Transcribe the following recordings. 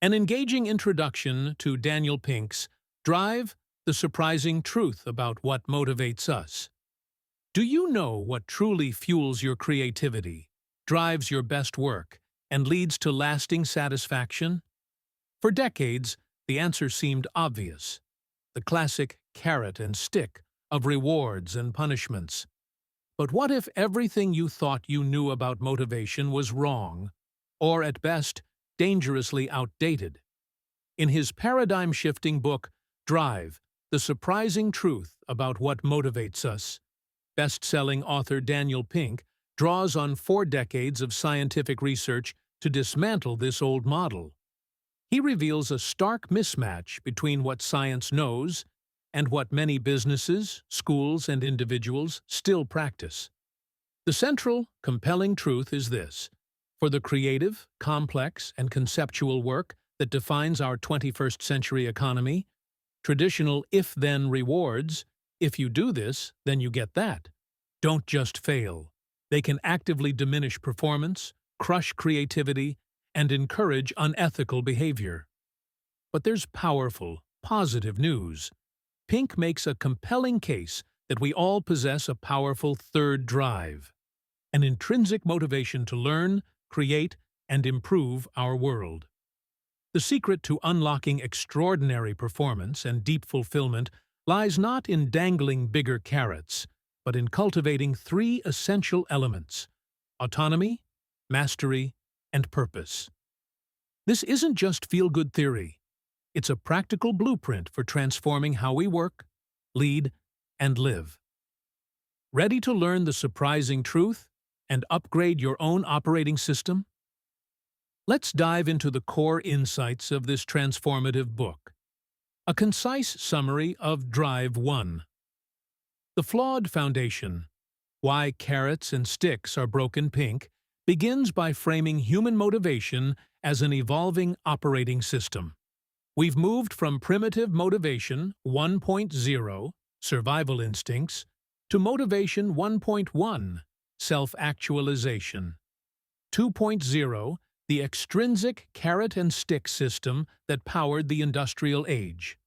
An engaging introduction to Daniel Pink's Drive, the Surprising Truth About What Motivates Us. Do you know what truly fuels your creativity, drives your best work, and leads to lasting satisfaction? For decades, the answer seemed obvious. The classic carrot and stick of rewards and punishments. But what if everything you thought you knew about motivation was wrong, or at best, dangerously outdated? In his paradigm-shifting book, Drive, The Surprising Truth About What Motivates Us, best-selling author Daniel Pink draws on 4 decades of scientific research to dismantle this old model. He reveals a stark mismatch between what science knows and what many businesses, schools, and individuals still practice. The central, compelling truth is this: for the creative, complex, and conceptual work that defines our 21st century economy, traditional if-then rewards, if you do this, then you get that, don't just fail. They can actively diminish performance, crush creativity, and encourage unethical behavior. But there's powerful, positive news. Pink makes a compelling case that we all possess a powerful third drive, an intrinsic motivation to learn, create, and improve our world. The secret to unlocking extraordinary performance and deep fulfillment lies not in dangling bigger carrots, but in cultivating 3 essential elements: autonomy, mastery, and purpose. This isn't just feel-good theory. It's a practical blueprint for transforming how we work, lead, and live. Ready to learn the surprising truth and upgrade your own operating system? Let's dive into the core insights of this transformative book. A concise summary of Drive 1. The Flawed Foundation: Why Carrots and Sticks Are Broken Pink begins by framing human motivation as an evolving operating system. We've moved from primitive motivation 1.0, survival instincts, to motivation 1.1, self-actualization. 2.0, the extrinsic carrot and stick system that powered the industrial age.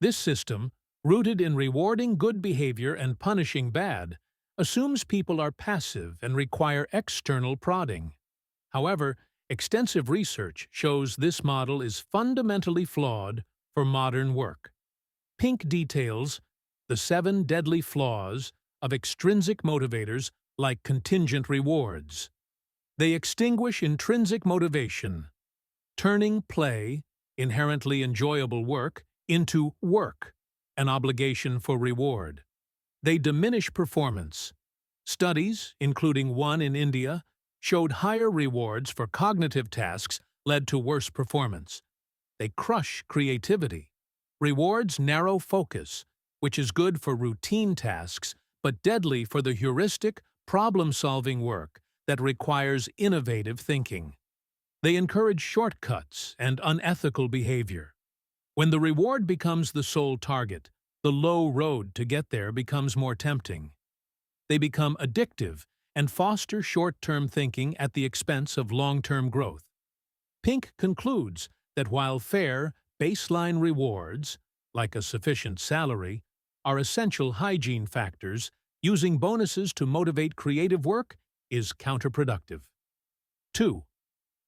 This system, rooted in rewarding good behavior and punishing bad, assumes people are passive and require external prodding. However, extensive research shows this model is fundamentally flawed for modern work. Pink details the 7 deadly flaws of extrinsic motivators like contingent rewards. They extinguish intrinsic motivation, turning play, inherently enjoyable work, into work, an obligation for reward. They diminish performance. Studies, including one in India, showed higher rewards for cognitive tasks led to worse performance. They crush creativity. Rewards narrow focus, which is good for routine tasks, but deadly for the heuristic, problem-solving work that requires innovative thinking. They encourage shortcuts and unethical behavior. When the reward becomes the sole target, the low road to get there becomes more tempting. They become addictive and foster short-term thinking at the expense of long-term growth. Pink concludes that while fair, baseline rewards, like a sufficient salary, are essential hygiene factors, using bonuses to motivate creative work is counterproductive. 2.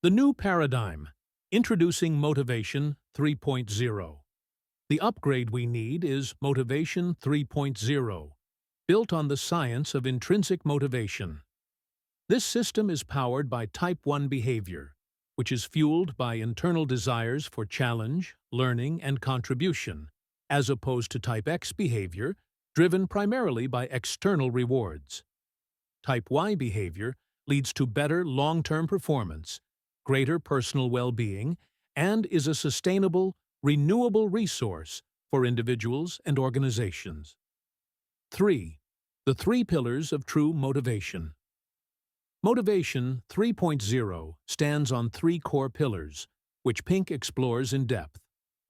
The New Paradigm: Introducing Motivation 3.0. The upgrade we need is Motivation 3.0, built on the science of intrinsic motivation. This system is powered by Type 1 behavior, which is fueled by internal desires for challenge, learning, and contribution, as opposed to Type X behavior, driven primarily by external rewards. Type Y behavior leads to better long-term performance, greater personal well-being, and is a sustainable, renewable resource for individuals and organizations. 3. The 3 pillars of true motivation. Motivation 3.0 stands on 3 core pillars, which Pink explores in depth.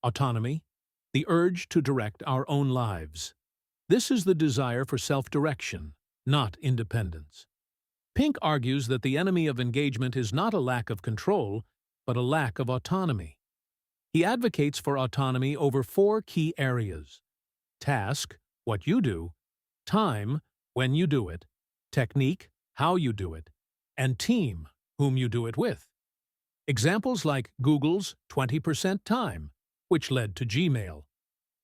Autonomy, the urge to direct our own lives. This is the desire for self-direction, not independence. Pink argues that the enemy of engagement is not a lack of control, but a lack of autonomy. He advocates for autonomy over four key areas: task, what you do; time, when you do it; technique, how you do it; and team, whom you do it with. Examples like Google's 20% time, which led to Gmail,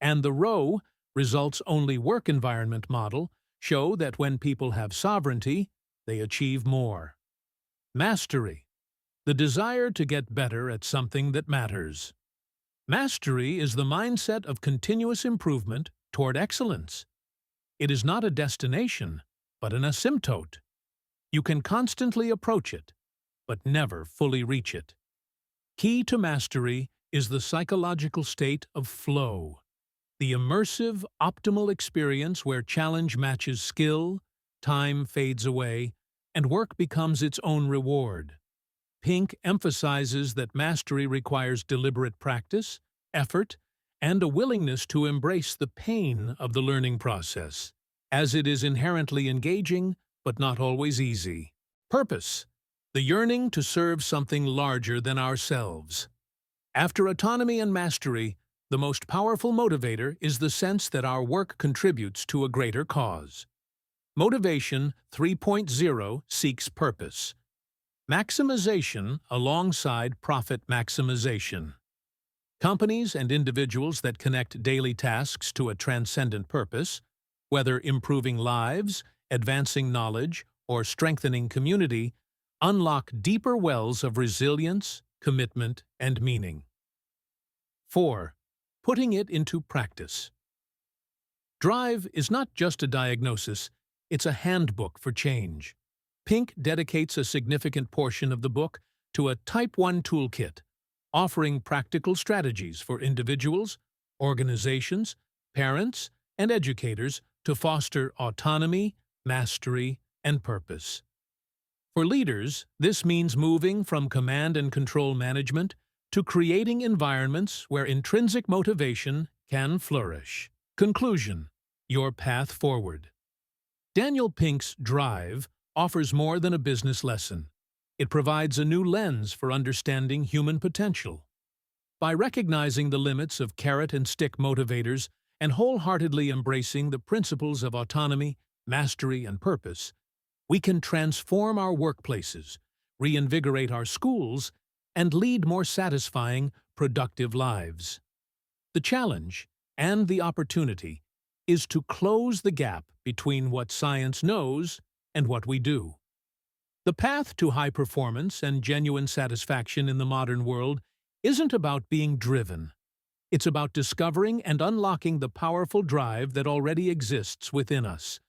and the row, results-only work environment model show that when people have sovereignty, they achieve more. Mastery, the desire to get better at something that matters. Mastery is the mindset of continuous improvement toward excellence. It is not a destination, but an asymptote. You can constantly approach it, but never fully reach it. Key to mastery is the psychological state of flow, the immersive, optimal experience where challenge matches skill, time fades away, and work becomes its own reward. Pink emphasizes that mastery requires deliberate practice, effort, and a willingness to embrace the pain of the learning process, as it is inherently engaging but not always easy. Purpose, the yearning to serve something larger than ourselves. After autonomy and mastery, the most powerful motivator is the sense that our work contributes to a greater cause. Motivation 3.0 seeks purpose. Maximization alongside profit maximization. Companies and individuals that connect daily tasks to a transcendent purpose, whether improving lives, advancing knowledge, or strengthening community, unlock deeper wells of resilience, commitment, and meaning. 4. Putting it into practice. Drive is not just a diagnosis, it's a handbook for change. Pink dedicates a significant portion of the book to a Type 1 toolkit, offering practical strategies for individuals, organizations, parents, and educators to foster autonomy, mastery, and purpose. For leaders, this means moving from command and control management to creating environments where intrinsic motivation can flourish. Conclusion: your path forward. Daniel Pink's Drive offers more than a business lesson. It provides a new lens for understanding human potential. By recognizing the limits of carrot-and-stick motivators and wholeheartedly embracing the principles of autonomy, mastery, and purpose, we can transform our workplaces, reinvigorate our schools, and lead more satisfying, productive lives. The challenge, and the opportunity, is to close the gap between what science knows and what we do. The path to high performance and genuine satisfaction in the modern world isn't about being driven. It's about discovering and unlocking the powerful drive that already exists within us.